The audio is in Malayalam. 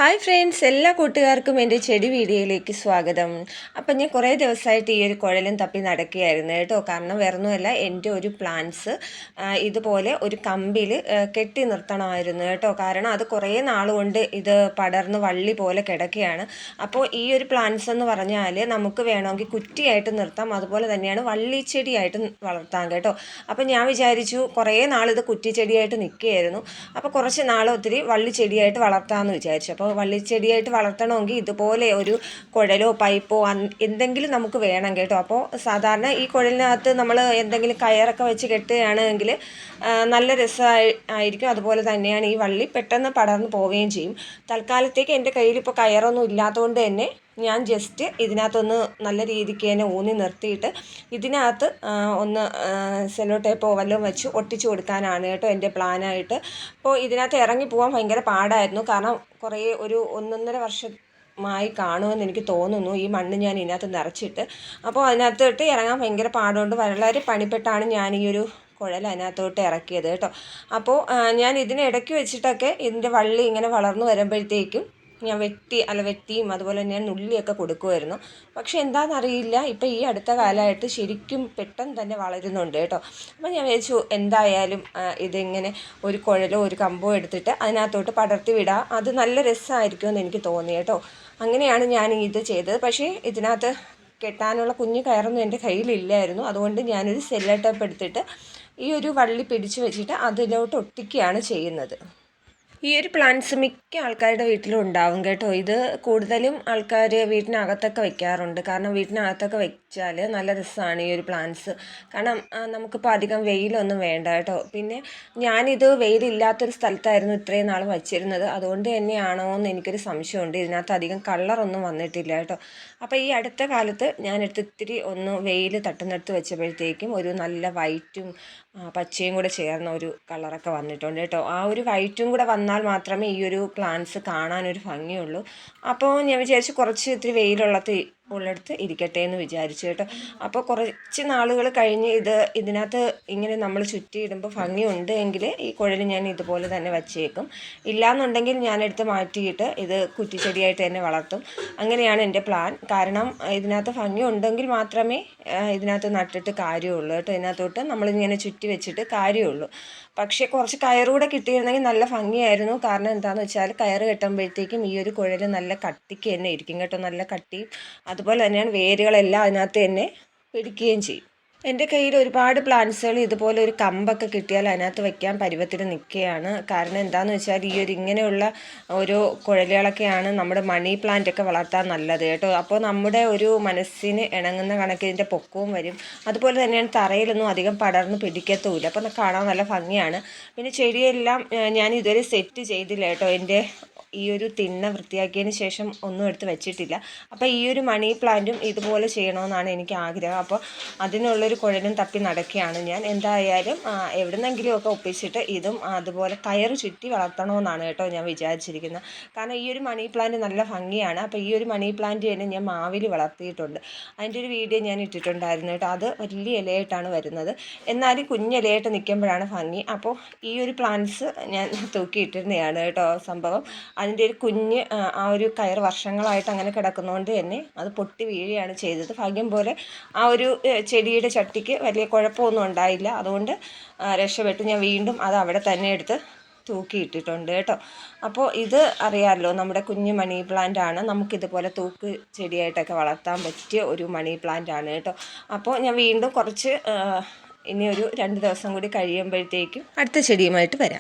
ഹായ് ഫ്രണ്ട്സ്, എല്ലാ കൂട്ടുകാർക്കും എൻ്റെ ചെടി വീഡിയോയിലേക്ക് സ്വാഗതം. അപ്പം ഞാൻ കുറേ ദിവസമായിട്ട് ഈ ഒരു കുഴലും തപ്പി നടക്കുകയായിരുന്നു കേട്ടോ. കാരണം വേറൊന്നുമല്ല, എൻ്റെ ഒരു പ്ലാന്റ്സ് ഇതുപോലെ ഒരു കമ്പിൽ കെട്ടി നിർത്തണമായിരുന്നു കേട്ടോ. കാരണം അത് കുറേ നാളുകൊണ്ട് ഇത് പടർന്ന് വള്ളി പോലെ കിടക്കുകയാണ്. അപ്പോൾ ഈ ഒരു പ്ലാന്റ്സ് എന്ന് പറഞ്ഞാൽ നമുക്ക് വേണമെങ്കിൽ കുറ്റിയായിട്ട് നിർത്താം, അതുപോലെ തന്നെയാണ് വള്ളിച്ചെടിയായിട്ട് വളർത്താം കേട്ടോ. അപ്പം ഞാൻ വിചാരിച്ചു കുറേ നാളിത് കുറ്റിച്ചെടിയായിട്ട് നിൽക്കുകയായിരുന്നു. അപ്പോൾ കുറച്ച് നാൾ ഒത്തിരി വള്ളിച്ചെടിയായിട്ട് വളർത്താമെന്ന് വിചാരിച്ചു. അപ്പോൾ വള്ളിച്ചെടിയായിട്ട് വളർത്തണമെങ്കിൽ ഇതുപോലെ ഒരു കുഴലോ പൈപ്പോ എന്തെങ്കിലും നമുക്ക് വേണം കേട്ടോ. അപ്പോൾ സാധാരണ ഈ കുഴലിനകത്ത് നമ്മൾ എന്തെങ്കിലും കയറൊക്കെ വെച്ച് കെട്ടുകയാണെങ്കിൽ നല്ല രസമായിരിക്കും. അതുപോലെ തന്നെയാണ് ഈ വള്ളി പെട്ടെന്ന് പടർന്ന് പോവുകയും ചെയ്യും. തൽക്കാലത്തേക്ക് എൻ്റെ കയ്യിൽ ഇപ്പോൾ കയറൊന്നും ഇല്ലാത്തതുകൊണ്ട് തന്നെ ഞാൻ ജസ്റ്റ് ഇതിനകത്തൊന്ന് നല്ല രീതിക്ക് തന്നെ ഊന്നി നിർത്തിയിട്ട് ഇതിനകത്ത് ഒന്ന് സെല്ലോ ടേപ്പോ വല്ലതും വെച്ച് ഒട്ടിച്ചു കൊടുക്കാനാണ് കേട്ടോ എൻ്റെ പ്ലാനായിട്ട്. അപ്പോൾ ഇതിനകത്ത് ഇറങ്ങി പോകാൻ ഭയങ്കര പാടായിരുന്നു. കാരണം കുറേ ഒരു 1.5 വർഷമായി കാണുമെന്ന് എനിക്ക് തോന്നുന്നു ഈ മണ്ണ് ഞാൻ ഇതിനകത്ത് നിറച്ചിട്ട്. അപ്പോൾ അതിനകത്തോട്ട് ഇറങ്ങാൻ ഭയങ്കര പാടുകൊണ്ട് വളരെ പണിപ്പെട്ടാണ് ഞാൻ ഈ ഒരു കുഴൽ അതിനകത്തോട്ട് ഇറക്കിയത് കേട്ടോ. അപ്പോൾ ഞാൻ ഇതിനിടയ്ക്ക് വെച്ചിട്ടൊക്കെ ഇതിൻ്റെ വള്ളി ഇങ്ങനെ വളർന്നു വരുമ്പോഴത്തേക്കും ഞാൻ വെട്ടിയും അതുപോലെ തന്നെ ഞാൻ നുള്ളിയൊക്കെ കൊടുക്കുമായിരുന്നു. പക്ഷെ എന്താണെന്നറിയില്ല, ഇപ്പം ഈ അടുത്ത കാലമായിട്ട് ശരിക്കും പെട്ടെന്ന് തന്നെ വളരുന്നുണ്ട് കേട്ടോ. അപ്പം ഞാൻ വിചാരിച്ചു എന്തായാലും ഇതിങ്ങനെ ഒരു കുഴലോ ഒരു കമ്പോ എടുത്തിട്ട് അതിനകത്തോട്ട് പടർത്തി വിടാം, അത് നല്ല രസമായിരിക്കുമെന്ന് എനിക്ക് തോന്നി കേട്ടോ. അങ്ങനെയാണ് ഞാൻ ഇത് ചെയ്തത്. പക്ഷേ ഇതിനകത്ത് കെട്ടാനുള്ള കുഞ്ഞു കയറൊന്നും എൻ്റെ കയ്യിലില്ലായിരുന്നു. അതുകൊണ്ട് ഞാനൊരു സെല്ലോ ടേപ്പ് എടുത്തിട്ട് ഈ ഒരു വള്ളി പിടിച്ചു വെച്ചിട്ട് അതിലോട്ട് ഒട്ടിക്കുകയാണ് ചെയ്യുന്നത്. ഈ ഒരു പ്ലാന്റ്സ് മിക്ക ആൾക്കാരുടെ വീട്ടിലും ഉണ്ടാവും കേട്ടോ. ഇത് കൂടുതലും ആൾക്കാർ വീട്ടിനകത്തൊക്കെ വെക്കാറുണ്ട്. കാരണം വീട്ടിനകത്തൊക്കെ വെച്ചാൽ നല്ല രസമാണ് ഈ ഒരു പ്ലാന്റ്സ്. കാരണം നമുക്കിപ്പോൾ അധികം വെയിലൊന്നും വേണ്ട കേട്ടോ. പിന്നെ ഞാനിത് വെയിലില്ലാത്തൊരു സ്ഥലത്തായിരുന്നു ഇത്രയും നാൾ വച്ചിരുന്നത്. അതുകൊണ്ട് തന്നെയാണോ എന്ന് എനിക്കൊരു സംശയമുണ്ട്. ഇതിനകത്ത് അധികം കളറൊന്നും വന്നിട്ടില്ല കേട്ടോ. അപ്പോൾ ഈ അടുത്ത കാലത്ത് ഞാനെടുത്ത് ഇത്തിരി ഒന്ന് വെയിൽ തട്ടുന്നിടത്ത് വെച്ചപ്പോഴത്തേക്കും ഒരു നല്ല വൈറ്റും പച്ചയും കൂടെ ചേർന്ന ഒരു കളറൊക്കെ വന്നിട്ടുണ്ട് കേട്ടോ. ആ ഒരു വൈറ്റും കൂടെ വന്നാൽ മാത്രമേ ഈ ഒരു പ്ലാന്റ്സ് കാണാനൊരു ഭംഗിയുള്ളൂ. അപ്പോൾ ഞാൻ വിചാരിച്ചു കുറച്ച് ഇത്തിരി ഉള്ളിടത്ത് ഇരിക്കട്ടെ എന്ന് വിചാരിച്ചു കേട്ടോ. അപ്പോൾ കുറച്ച് നാളുകൾ കഴിഞ്ഞ് ഇതിനകത്ത് ഇങ്ങനെ നമ്മൾ ചുറ്റിയിടുമ്പോൾ ഭംഗിയുണ്ട് എങ്കിൽ ഈ കുഴൽ ഞാൻ ഇതുപോലെ തന്നെ വച്ചേക്കും. ഇല്ലയെന്നുണ്ടെങ്കിൽ ഞാനെടുത്ത് മാറ്റിയിട്ട് ഇത് കുറ്റിച്ചെടിയായിട്ട് തന്നെ വളർത്തും. അങ്ങനെയാണ് എൻ്റെ പ്ലാൻ. കാരണം ഇതിനകത്ത് ഭംഗി ഉണ്ടെങ്കിൽ മാത്രമേ ഇതിനകത്ത് നട്ടിട്ട് കാര്യമുള്ളൂ കേട്ടോ. ഇതിനകത്തോട്ട് നമ്മളിങ്ങനെ ചുറ്റി വെച്ചിട്ട് കാര്യമുള്ളൂ. പക്ഷേ കുറച്ച് കയറുകൂടെ കിട്ടിയിരുന്നെങ്കിൽ നല്ല ഭംഗിയായിരുന്നു. കാരണം എന്താണെന്ന് വെച്ചാൽ കയറ് കെട്ടുമ്പോഴത്തേക്കും ഈ ഒരു കുഴൽ നല്ല കട്ടിക്ക് തന്നെ ഇരിക്കും കേട്ടോ. നല്ല കട്ടിയും അതുപോലെ തന്നെയാണ് വേരുകളെല്ലാം അതിനകത്ത് തന്നെ പിടിക്കുകയും ചെയ്യും. എൻ്റെ കയ്യിൽ ഒരുപാട് പ്ലാന്റ്സുകൾ ഇതുപോലെ ഒരു കമ്പൊക്കെ കിട്ടിയാൽ അതിനകത്ത് വയ്ക്കാൻ പരുവത്തിൽ നിൽക്കുകയാണ്. കാരണം എന്താണെന്ന് വെച്ചാൽ ഈ ഒരു ഇങ്ങനെയുള്ള ഓരോ കുഴലുകളൊക്കെയാണ് നമ്മുടെ മണി പ്ലാന്റൊക്കെ വളർത്താൻ നല്ലത് കേട്ടോ. അപ്പോൾ നമ്മുടെ ഒരു മനസ്സിന് ഇണങ്ങുന്ന കണക്ക് ഇതിൻ്റെ പൊക്കവും വരും. അതുപോലെ തന്നെയാണ് തറയിലൊന്നും അധികം പടർന്ന് പിടിക്കത്തുമില്ല. അപ്പോൾ കാണാൻ നല്ല ഭംഗിയാണ്. പിന്നെ ചെടിയെല്ലാം ഞാൻ ഇതുവരെ സെറ്റ് ചെയ്തില്ല കേട്ടോ. എൻ്റെ ഈ ഒരു തിണ്ണ വൃത്തിയാക്കിയതിന് ശേഷം ഒന്നും എടുത്ത് വെച്ചിട്ടില്ല. അപ്പോൾ ഈ ഒരു മണി പ്ലാന്റും ഇതുപോലെ ചെയ്യണമെന്നാണ് എനിക്ക് ആഗ്രഹം. അപ്പോൾ അതിനുള്ളൊരു കുഴലും തപ്പി നടക്കുകയാണ് ഞാൻ. എന്തായാലും എവിടുന്നെങ്കിലുമൊക്കെ ഒപ്പിച്ചിട്ട് ഇതും അതുപോലെ കയറ് ചുറ്റി വളർത്തണമെന്നാണ് കേട്ടോ ഞാൻ വിചാരിച്ചിരിക്കുന്നത്. കാരണം ഈ ഒരു മണി പ്ലാന്റ് നല്ല ഭംഗിയാണ്. അപ്പോൾ ഈ ഒരു മണി പ്ലാന്റ് തന്നെ ഞാൻ മാവിൽ വളർത്തിയിട്ടുണ്ട്. അതിൻ്റെ ഒരു വീഡിയോ ഞാൻ ഇട്ടിട്ടുണ്ടായിരുന്നു കേട്ടോ. അത് വലിയ ഇലയായിട്ടാണ് വരുന്നത്, എന്നാലും കുഞ്ഞിലയായിട്ട് നിൽക്കുമ്പോഴാണ് ഭംഗി. അപ്പോൾ ഈ ഒരു പ്ലാന്റ്സ് ഞാൻ തൂക്കിയിട്ടിരുന്നതാണ് കേട്ടോ. സംഭവം അതിൻ്റെ ഒരു കുഞ്ഞ് ആ ഒരു കയർ വർഷങ്ങളായിട്ട് അങ്ങനെ കിടക്കുന്നതുകൊണ്ട് തന്നെ അത് പൊട്ടി വീഴുകയാണ് ചെയ്തത്. ഭാഗ്യം പോലെ ആ ഒരു ചെടിയുടെ ചട്ടിക്ക് വലിയ കുഴപ്പമൊന്നും ഉണ്ടായില്ല. അതുകൊണ്ട് രക്ഷപ്പെട്ടു. ഞാൻ വീണ്ടും അത് അവിടെ തന്നെ എടുത്ത് തൂക്കിയിട്ടിട്ടുണ്ട് കേട്ടോ. അപ്പോൾ ഇത് അറിയാമല്ലോ, നമ്മുടെ കുഞ്ഞ് മണി പ്ലാന്റ് ആണ്. നമുക്കിതുപോലെ തൂക്ക് ചെടിയായിട്ടൊക്കെ വളർത്താൻ പറ്റിയ ഒരു മണി പ്ലാന്റ് ആണ് കേട്ടോ. അപ്പോൾ ഞാൻ വീണ്ടും കുറച്ച് ഇനി ഒരു 2 ദിവസം കൂടി കഴിയുമ്പോഴത്തേക്കും അടുത്ത ചെടിയുമായിട്ട് വരാം.